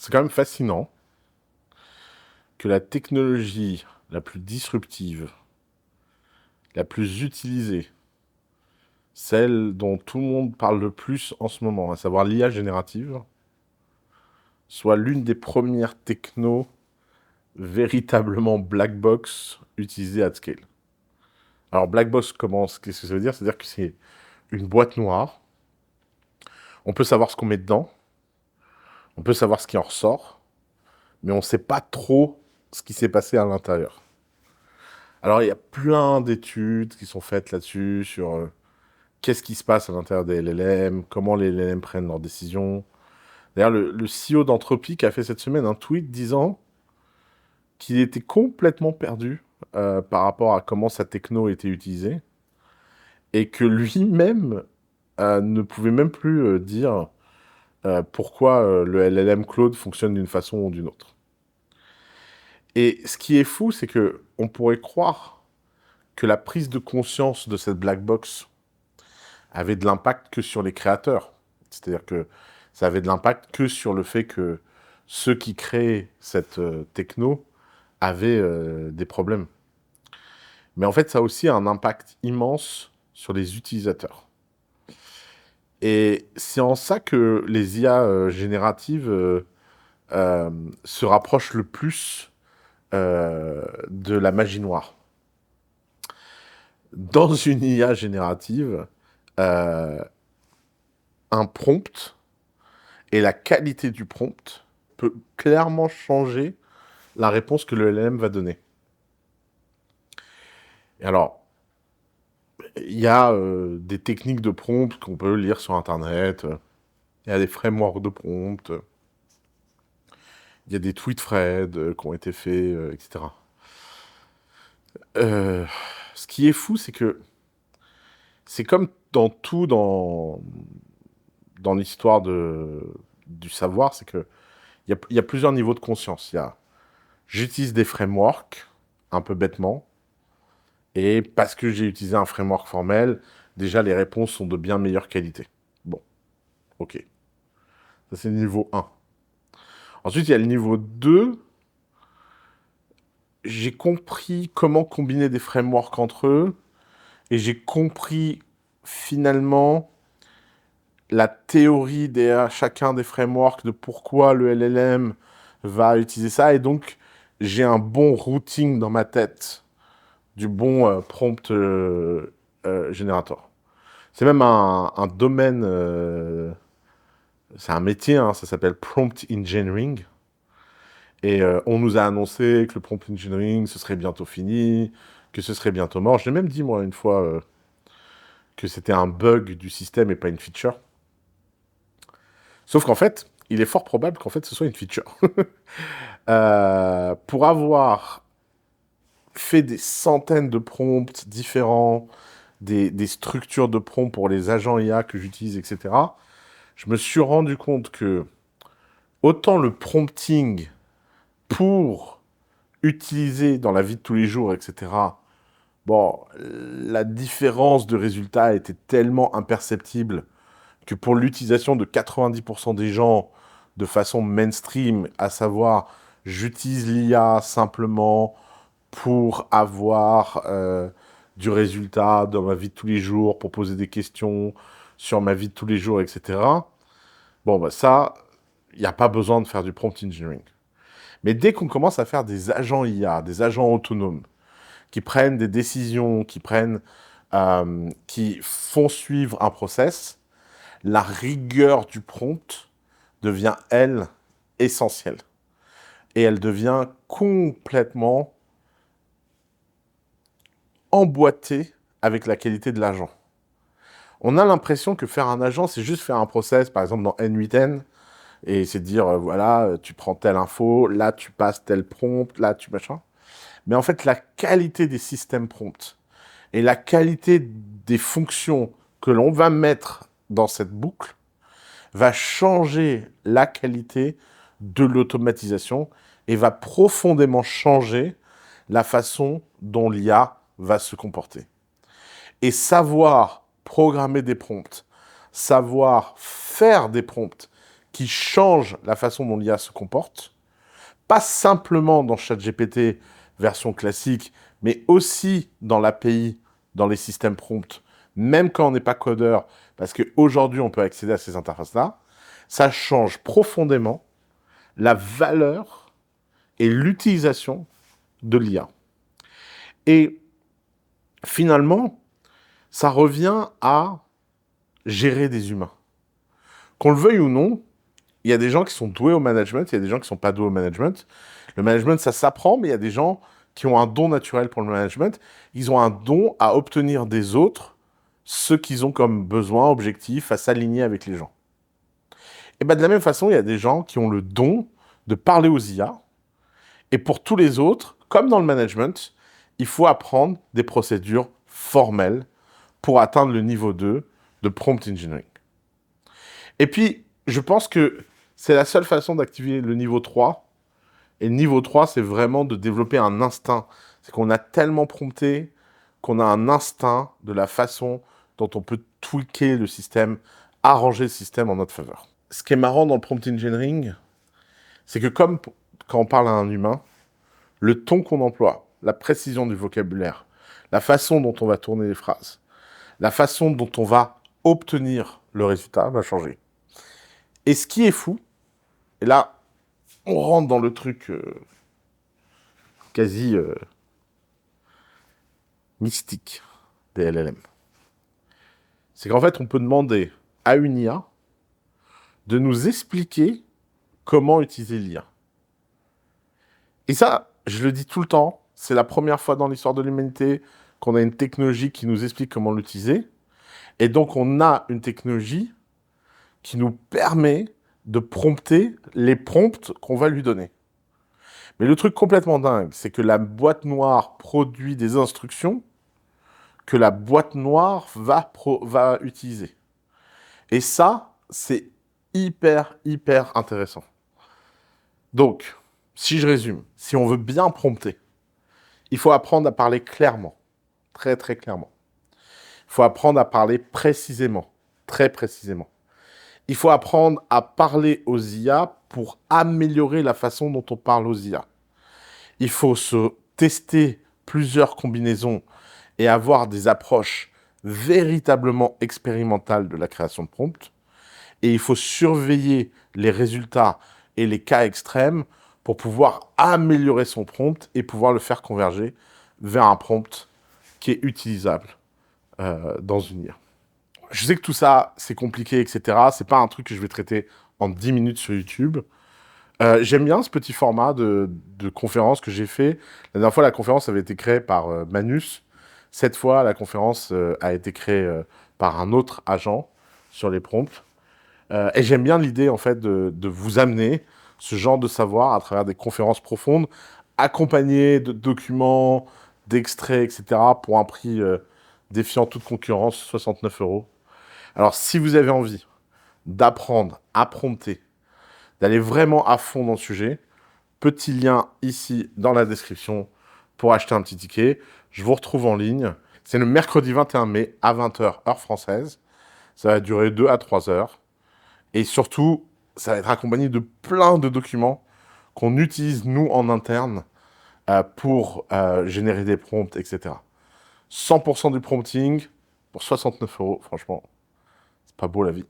C'est quand même fascinant que la technologie la plus disruptive, la plus utilisée, celle dont tout le monde parle le plus en ce moment, à savoir l'IA générative, soit l'une des premières technos véritablement black box utilisées à scale. Alors black box, qu'est-ce que ça veut dire? C'est-à-dire que c'est une boîte noire, on peut savoir ce qu'on met dedans, on peut savoir ce qui en ressort, mais on ne sait pas trop ce qui s'est passé à l'intérieur. Alors il y a plein d'études qui sont faites là-dessus, sur qu'est-ce qui se passe à l'intérieur des LLM, comment les LLM prennent leurs décisions. D'ailleurs, le CEO d'Anthropic a fait cette semaine un tweet disant qu'il était complètement perdu par rapport à comment sa techno était utilisée et que lui-même ne pouvait même plus dire pourquoi le LLM Claude fonctionne d'une façon ou d'une autre. Et ce qui est fou, c'est que on pourrait croire que la prise de conscience de cette black box avait de l'impact que sur les créateurs. C'est-à-dire que ça avait de l'impact que sur le fait que ceux qui créent cette techno avaient des problèmes. Mais en fait, ça a aussi un impact immense sur les utilisateurs. Et c'est en ça que les IA génératives se rapprochent le plus de la magie noire. Dans une IA générative, euh, un prompt et la qualité du prompt peut clairement changer la réponse que le LLM va donner. Et alors, il y a des techniques de prompt qu'on peut lire sur Internet. Il y a des frameworks de prompt. Il y a des tweet threads qui ont été faits, etc. Ce qui est fou, c'est que c'est comme dans tout dans l'histoire du savoir, c'est que il y a plusieurs niveaux de conscience. J'utilise des frameworks, un peu bêtement, et parce que j'ai utilisé un framework formel, déjà les réponses sont de bien meilleure qualité. Bon, ok. Ça, c'est le niveau 1. Ensuite, il y a le niveau 2. J'ai compris comment combiner des frameworks entre eux, et j'ai compris finalement la théorie derrière chacun des frameworks de pourquoi le LLM va utiliser ça, et donc j'ai un bon routing dans ma tête du bon prompt générateur. C'est même un domaine, c'est un métier, hein, ça s'appelle prompt engineering. Et on nous a annoncé que le prompt engineering, ce serait bientôt fini, que ce serait bientôt mort. Je l'ai même dit, moi, une fois, que c'était un bug du système et pas une feature. Sauf qu'en fait, il est fort probable qu'en fait, ce soit une feature. Pour avoir fait des centaines de prompts différents, des structures de prompts pour les agents IA que j'utilise, etc., je me suis rendu compte que autant le prompting pour utiliser dans la vie de tous les jours, etc., bon, la différence de résultat était tellement imperceptible que pour l'utilisation de 90% des gens de façon mainstream, à savoir, j'utilise l'IA simplement pour avoir du résultat dans ma vie de tous les jours, pour poser des questions sur ma vie de tous les jours, etc. Bon, bah ça, il n'y a pas besoin de faire du prompt engineering. Mais dès qu'on commence à faire des agents IA, des agents autonomes, qui prennent des décisions, qui font suivre un process, la rigueur du prompt devient, elle, essentielle. Et elle devient complètement emboîtée avec la qualité de l'agent. On a l'impression que faire un agent, c'est juste faire un process, par exemple dans N8N, et c'est dire, voilà, tu prends telle info, là tu passes tel prompt, là tu machin. Mais en fait, la qualité des systèmes prompts et la qualité des fonctions que l'on va mettre dans cette boucle va changer la qualité de l'automatisation et va profondément changer la façon dont l'IA va se comporter. Et savoir programmer des prompts, savoir faire des prompts qui change la façon dont l'IA se comporte, pas simplement dans ChatGPT version classique, mais aussi dans l'API, dans les systèmes prompt, même quand on n'est pas codeur, parce qu'aujourd'hui, on peut accéder à ces interfaces-là, ça change profondément la valeur et l'utilisation de l'IA. Et finalement, ça revient à gérer des humains. Qu'on le veuille ou non, il y a des gens qui sont doués au management, il y a des gens qui ne sont pas doués au management. Le management, ça s'apprend, mais il y a des gens qui ont un don naturel pour le management. Ils ont un don à obtenir des autres ce qu'ils ont comme besoin, objectif, à s'aligner avec les gens. Et bien de la même façon, il y a des gens qui ont le don de parler aux IA. Et pour tous les autres, comme dans le management, il faut apprendre des procédures formelles pour atteindre le niveau 2 de prompt engineering. Et puis, je pense que c'est la seule façon d'activer le niveau 3. Et le niveau 3, c'est vraiment de développer un instinct. C'est qu'on a tellement prompté qu'on a un instinct de la façon dont on peut tweaker le système, arranger le système en notre faveur. Ce qui est marrant dans le prompt engineering, c'est que comme quand on parle à un humain, le ton qu'on emploie, la précision du vocabulaire, la façon dont on va tourner les phrases, la façon dont on va obtenir le résultat va changer. Et ce qui est fou, et là, on rentre dans le truc quasi mystique des LLM. C'est qu'en fait, on peut demander à une IA de nous expliquer comment utiliser l'IA. Et ça, je le dis tout le temps, c'est la première fois dans l'histoire de l'humanité qu'on a une technologie qui nous explique comment l'utiliser. Et donc, on a une technologie qui nous permet de prompter les prompts qu'on va lui donner. Mais le truc complètement dingue, c'est que la boîte noire produit des instructions que la boîte noire va utiliser. Et ça, c'est hyper intéressant. Donc, si je résume, si on veut bien prompter, il faut apprendre à parler clairement, très clairement. Il faut apprendre à parler précisément, très précisément. Il faut apprendre à parler aux IA pour améliorer la façon dont on parle aux IA. Il faut se tester plusieurs combinaisons et avoir des approches véritablement expérimentales de la création de prompts. Et il faut surveiller les résultats et les cas extrêmes pour pouvoir améliorer son prompt et pouvoir le faire converger vers un prompt qui est utilisable dans une IA. Je sais que tout ça, c'est compliqué, etc. C'est pas un truc que je vais traiter en 10 minutes sur YouTube. J'aime bien ce petit format de conférence que j'ai fait. La dernière fois, la conférence avait été créée par Manus. Cette fois, la conférence a été créée par un autre agent sur les prompts. Et j'aime bien l'idée, en fait, de vous amener ce genre de savoir à travers des conférences profondes, accompagnées de documents, d'extraits, etc., pour un prix défiant toute concurrence, 69 €. Alors, si vous avez envie d'apprendre à prompter, d'aller vraiment à fond dans le sujet, petit lien ici dans la description pour acheter un petit ticket. Je vous retrouve en ligne. C'est le mercredi 21 mai à 20 h, heure française. Ça va durer 2 à 3 heures. Et surtout, ça va être accompagné de plein de documents qu'on utilise, nous, en interne, pour générer des prompts, etc. 100% du prompting pour 69 €. Franchement, c'est pas beau la vie.